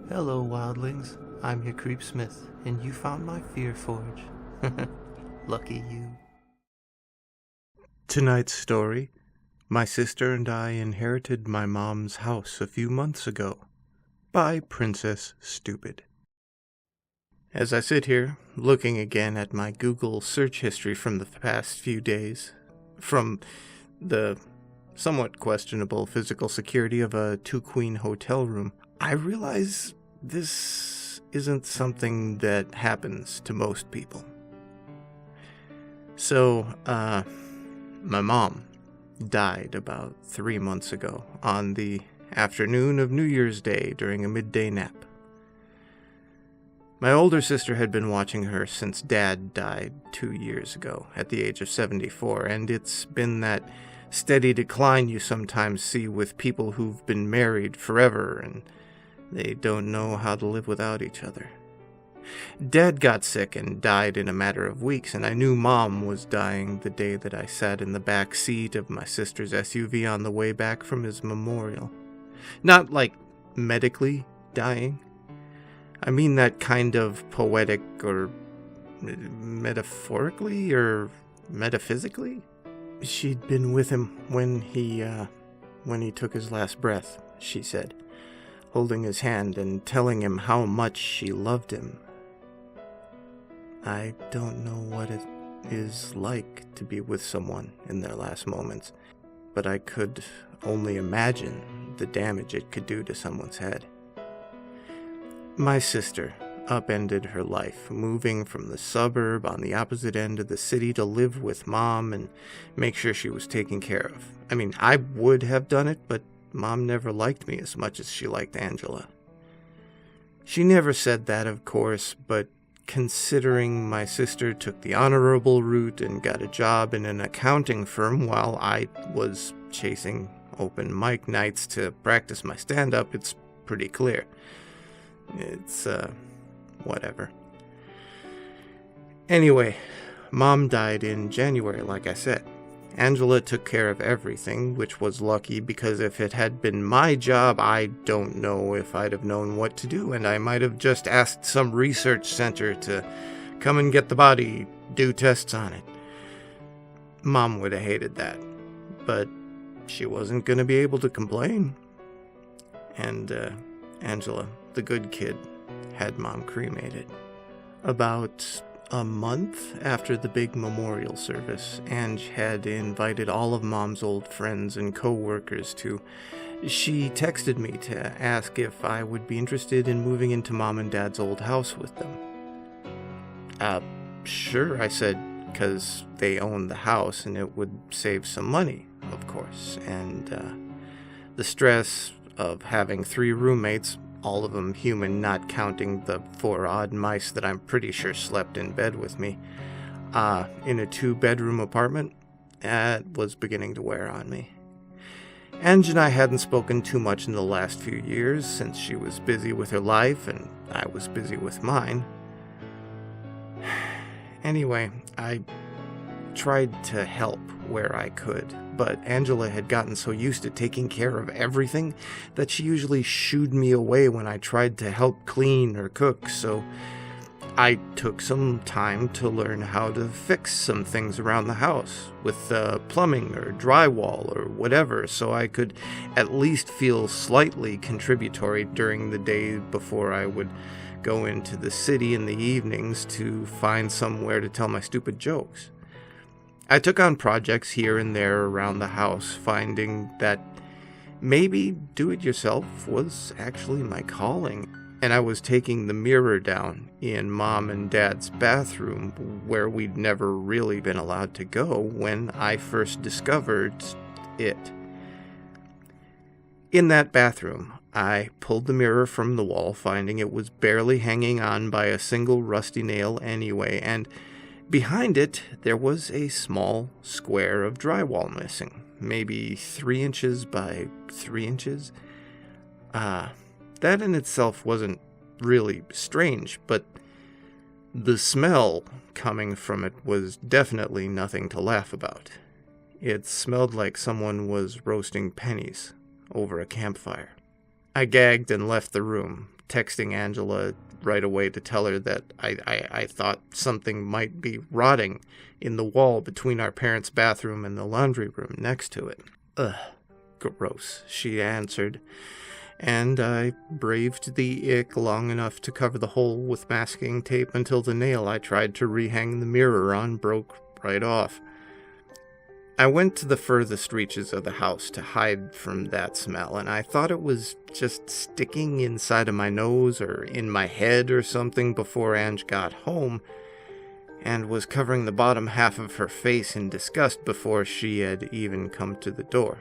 Hello, wildlings. I'm your Creepsmith, and you found my Fear Forge. Lucky you. Tonight's story: My sister and I inherited my mom's house a few months ago, by PrincessStupid. As I sit here, looking again at my Google search history from the past few days, from the somewhat questionable physical security of a two-queen hotel room, I realize this isn't something that happens to most people. So, my mom died about 3 months ago on the afternoon of New Year's Day during a midday nap. My older sister had been watching her since Dad died 2 years ago at the age of 74, and it's been that steady decline you sometimes see with people who've been married forever and they don't know how to live without each other. Dad got sick and died in a matter of weeks, and I knew Mom was dying the day that I sat in the back seat of my sister's SUV on the way back from his memorial. Not like medically dying. I mean that kind of poetic or metaphorically or metaphysically. She'd been with him when he took his last breath, she said, holding his hand and telling him how much she loved him. I don't know what it is like to be with someone in their last moments, but I could only imagine the damage it could do to someone's head. My sister upended her life, moving from the suburb on the opposite end of the city to live with Mom and make sure she was taken care of. I mean, I would have done it, but Mom never liked me as much as she liked Angela. She never said that, of course, but considering my sister took the honorable route and got a job in an accounting firm while I was chasing open mic nights to practice my stand-up, it's pretty clear. It's, whatever. Anyway, Mom died in January, like I said. Angela took care of everything, which was lucky because if it had been my job, I don't know if I'd have known what to do, and I might have just asked some research center to come and get the body, do tests on it. Mom would have hated that, but she wasn't going to be able to complain. And, Angela, the good kid, had Mom cremated. About a month after the big memorial service, Ange had invited all of Mom's old friends and co-workers to. She texted me to ask if I would be interested in moving into Mom and Dad's old house with them. Sure, I said, because they owned the house and it would save some money, of course, and the stress of having 3 roommates, all of them human, not counting the 4 odd mice that I'm pretty sure slept in bed with me, in a 2-bedroom apartment, was beginning to wear on me. Ange and I hadn't spoken too much in the last few years, since she was busy with her life and I was busy with mine. Anyway, I tried to help where I could, but Angela had gotten so used to taking care of everything that she usually shooed me away when I tried to help clean or cook, so I took some time to learn how to fix some things around the house, with plumbing or drywall or whatever, so I could at least feel slightly contributory during the day before I would go into the city in the evenings to find somewhere to tell my stupid jokes. I took on projects here and there around the house, finding that maybe do-it-yourself was actually my calling, and I was taking the mirror down in Mom and Dad's bathroom, where we'd never really been allowed to go, when I first discovered it. In that bathroom, I pulled the mirror from the wall, finding it was barely hanging on by a single rusty nail anyway, and behind it, there was a small square of drywall missing, maybe 3 inches by 3 inches. That in itself wasn't really strange, but the smell coming from it was definitely nothing to laugh about. It smelled like someone was roasting pennies over a campfire. I gagged and left the room, texting Angela right away to tell her that I thought something might be rotting in the wall between our parents' bathroom and the laundry room next to it. Ugh, gross, she answered, and I braved the ick long enough to cover the hole with masking tape until the nail I tried to rehang the mirror on broke right off. I went to the furthest reaches of the house to hide from that smell, and I thought it was just sticking inside of my nose or in my head or something before Ange got home, and was covering the bottom half of her face in disgust before she had even come to the door.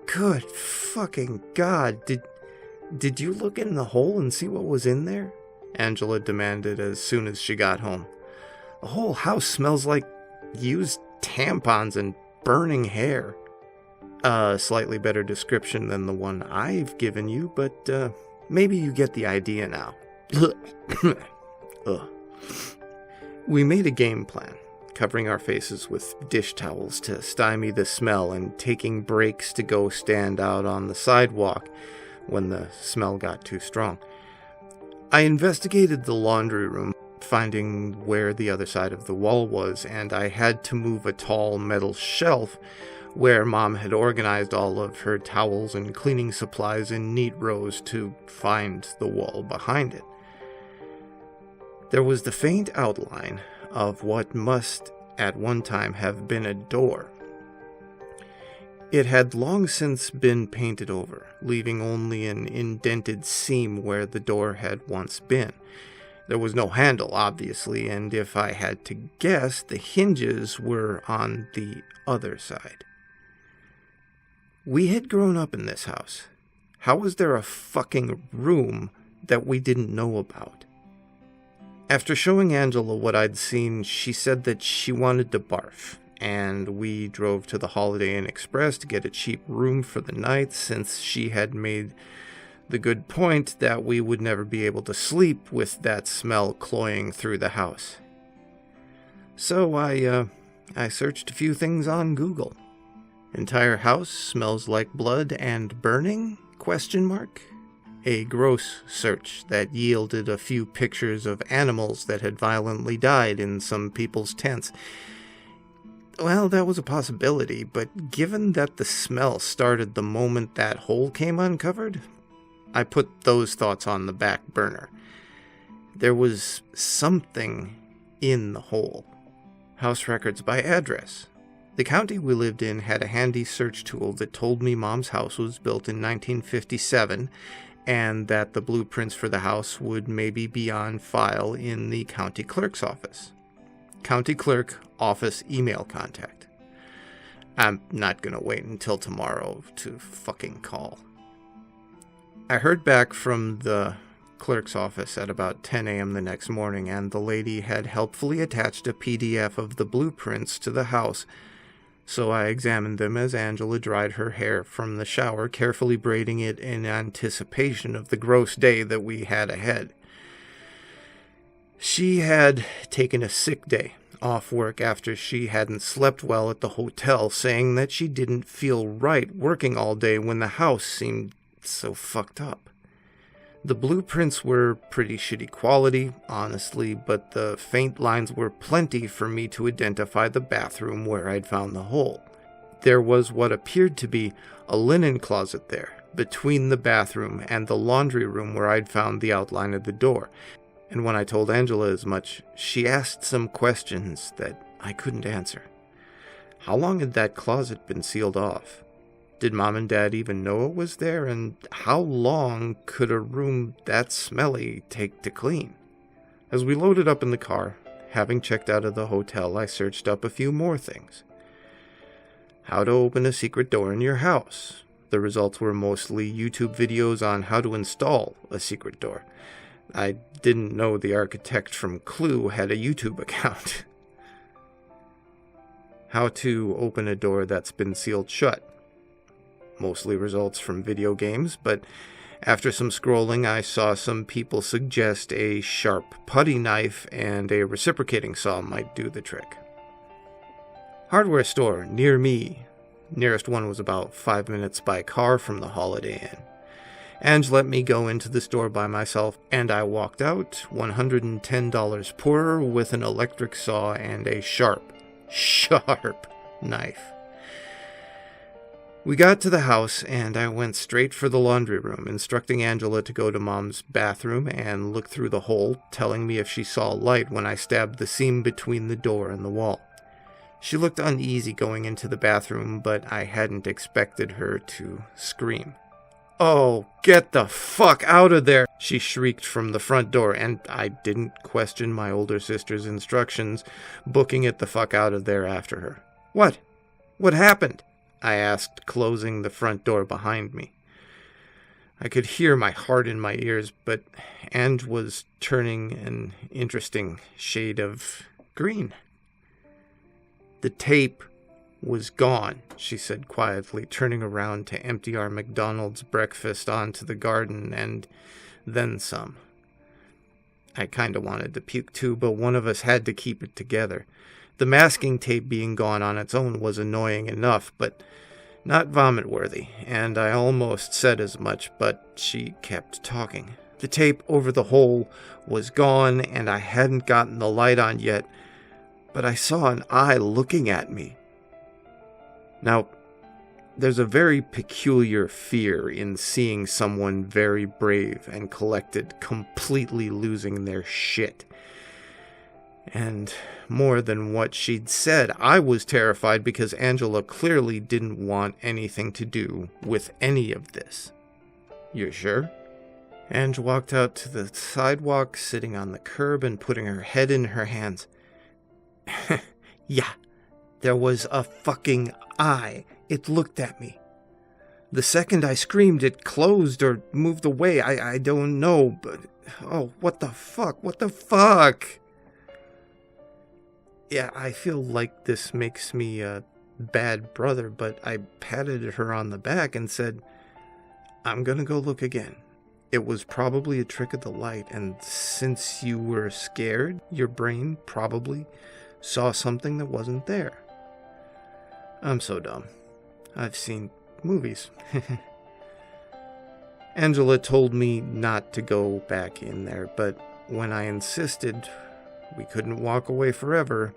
Good fucking God, did you look in the hole and see what was in there? Angela demanded as soon as she got home. The whole house smells like used tampons and burning hair. A slightly better description than the one I've given you, but maybe you get the idea now. Ugh. We made a game plan, covering our faces with dish towels to stymie the smell and taking breaks to go stand out on the sidewalk when the smell got too strong. I investigated the laundry room, finding where the other side of the wall was, and I had to move a tall metal shelf where Mom had organized all of her towels and cleaning supplies in neat rows to find the wall behind it. There was the faint outline of what must at one time have been a door. It had long since been painted over, leaving only an indented seam where the door had once been. There was no handle, obviously, and if I had to guess, the hinges were on the other side. We had grown up in this house. How was there a fucking room that we didn't know about? After showing Angela what I'd seen, she said that she wanted to barf, and we drove to the Holiday Inn Express to get a cheap room for the night, since she had made the good point that we would never be able to sleep with that smell cloying through the house. So I searched a few things on Google. Entire house smells like blood and burning? ? A gross search that yielded a few pictures of animals that had violently died in some people's tents. Well, that was a possibility, but given that the smell started the moment that hole came uncovered, I put those thoughts on the back burner. There was something in the hole. House records by address. The county we lived in had a handy search tool that told me Mom's house was built in 1957, and that the blueprints for the house would maybe be on file in the county clerk's office. County clerk, office, email contact. I'm not gonna wait until tomorrow to fucking call. I heard back from the clerk's office at about 10 a.m. the next morning, and the lady had helpfully attached a PDF of the blueprints to the house, so I examined them as Angela dried her hair from the shower, carefully braiding it in anticipation of the gross day that we had ahead. She had taken a sick day off work after she hadn't slept well at the hotel, saying that she didn't feel right working all day when the house seemed so fucked up. The blueprints were pretty shitty quality, honestly, but the faint lines were plenty for me to identify the bathroom where I'd found the hole. There was what appeared to be a linen closet there, between the bathroom and the laundry room where I'd found the outline of the door. And when I told Angela as much, she asked some questions that I couldn't answer. How long had that closet been sealed off? Did Mom and Dad even know it was there? And how long could a room that smelly take to clean? As we loaded up in the car, having checked out of the hotel, I searched up a few more things. How to open a secret door in your house. The results were mostly YouTube videos on how to install a secret door. I didn't know the architect from Clue had a YouTube account. How to open a door that's been sealed shut. Mostly results from video games, but after some scrolling, I saw some people suggest a sharp putty knife and a reciprocating saw might do the trick. Hardware store near me. Nearest one was about 5 minutes by car from the Holiday Inn. Ange let me go into the store by myself, and I walked out $110 poorer with an electric saw and a sharp knife. We got to the house, and I went straight for the laundry room, instructing Angela to go to Mom's bathroom and look through the hole, telling me if she saw light when I stabbed the seam between the door and the wall. She looked uneasy going into the bathroom, but I hadn't expected her to scream. "Oh, get the fuck out of there!" she shrieked from the front door, and I didn't question my older sister's instructions, booking it the fuck out of there after her. "What? What happened?" I asked, closing the front door behind me. I could hear my heart in my ears, but Ange was turning an interesting shade of green. "The tape was gone," she said quietly, turning around to empty our McDonald's breakfast onto the garden and then some. I kinda wanted to puke too, but one of us had to keep it together. The masking tape being gone on its own was annoying enough, but not vomit-worthy, and I almost said as much, but she kept talking. The tape over the hole was gone, and I hadn't gotten the light on yet, but I saw an eye looking at me. Now, there's a very peculiar fear in seeing someone very brave and collected completely losing their shit. And more than what she'd said, I was terrified because Angela clearly didn't want anything to do with any of this. "You're sure?" Ange walked out to the sidewalk, sitting on the curb and putting her head in her hands. "Yeah, there was a fucking eye. It looked at me. The second I screamed, it closed or moved away. I don't know, but... Oh, what the fuck? What the fuck?" Yeah, I feel like this makes me a bad brother, but I patted her on the back and said, "I'm gonna go look again. It was probably a trick of the light, and since you were scared, your brain probably saw something that wasn't there." I'm so dumb. I've seen movies. Angela told me not to go back in there, but when I insisted we couldn't walk away forever,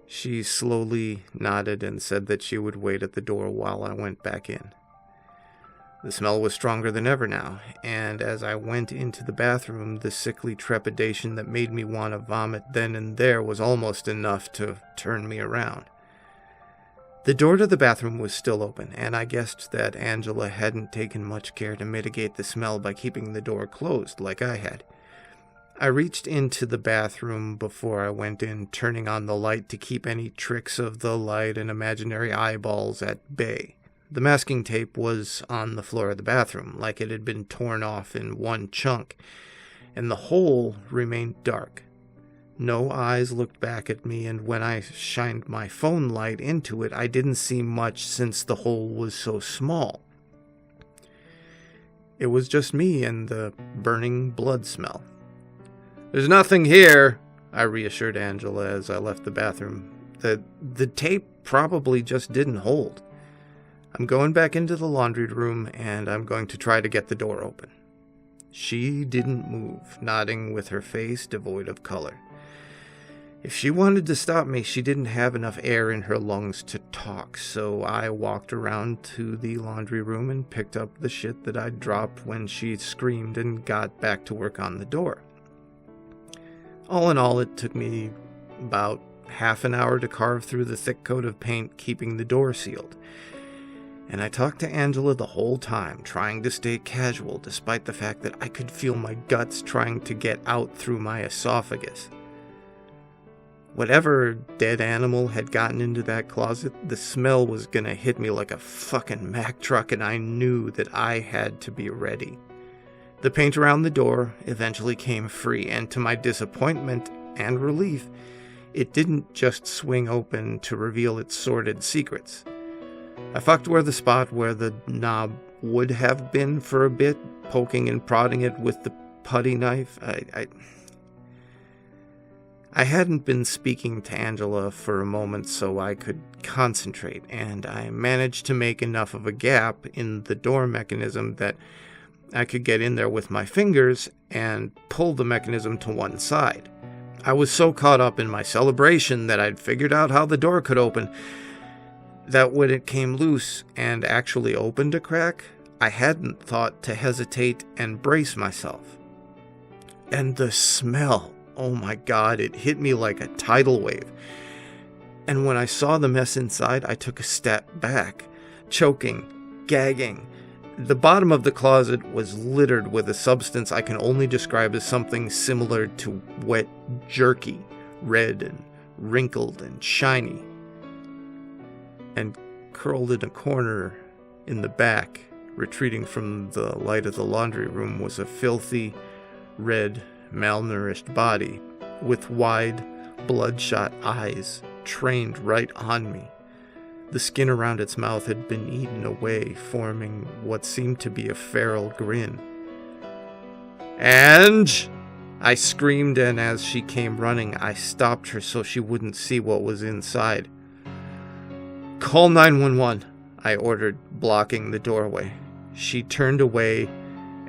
she slowly nodded and said that she would wait at the door while I went back in. The smell was stronger than ever now, and as I went into the bathroom, the sickly trepidation that made me want to vomit then and there was almost enough to turn me around. The door to the bathroom was still open, and I guessed that Angela hadn't taken much care to mitigate the smell by keeping the door closed like I had. I reached into the bathroom before I went in, turning on the light to keep any tricks of the light and imaginary eyeballs at bay. The masking tape was on the floor of the bathroom, like it had been torn off in one chunk, and the hole remained dark. No eyes looked back at me, and when I shined my phone light into it, I didn't see much since the hole was so small. It was just me and the burning blood smell. "There's nothing here," I reassured Angela as I left the bathroom. The tape probably just didn't hold. I'm going back into the laundry room, and I'm going to try to get the door open." She didn't move, nodding with her face devoid of color. If she wanted to stop me, she didn't have enough air in her lungs to talk, so I walked around to the laundry room and picked up the shit that I'd dropped when she screamed and got back to work on the door. All in all, it took me about half an hour to carve through the thick coat of paint keeping the door sealed. And I talked to Angela the whole time, trying to stay casual despite the fact that I could feel my guts trying to get out through my esophagus. Whatever dead animal had gotten into that closet, the smell was gonna hit me like a fucking Mack truck, and I knew that I had to be ready. The paint around the door eventually came free, and to my disappointment and relief, it didn't just swing open to reveal its sordid secrets. I fucked the spot where the knob would have been for a bit, poking and prodding it with the putty knife. I hadn't been speaking to Angela for a moment so I could concentrate, and I managed to make enough of a gap in the door mechanism that I could get in there with my fingers and pull the mechanism to one side. I was so caught up in my celebration that I'd figured out how the door could open, that when it came loose and actually opened a crack, I hadn't thought to hesitate and brace myself. And the smell, oh my God, it hit me like a tidal wave. And when I saw the mess inside, I took a step back, choking, gagging. The bottom of the closet was littered with a substance I can only describe as something similar to wet jerky, red and wrinkled and shiny. And curled in a corner in the back, retreating from the light of the laundry room, was a filthy, red, malnourished body with wide, bloodshot eyes trained right on me. The skin around its mouth had been eaten away, forming what seemed to be a feral grin. "And?" I screamed, and as she came running, I stopped her so she wouldn't see what was inside. "Call 911, I ordered, blocking the doorway. She turned away,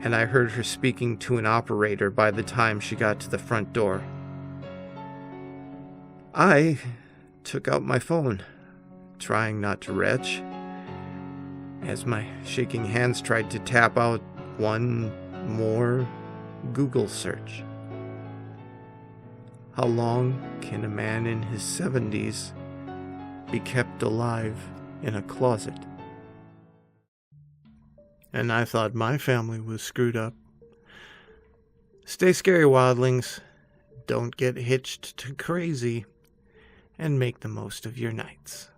and I heard her speaking to an operator by the time she got to the front door. I took out my phone, trying not to retch, as my shaking hands tried to tap out one more Google search. How long can a man in his 70s be kept alive in a closet? And I thought my family was screwed up. Stay scary, wildlings. Don't get hitched to crazy, and make the most of your nights.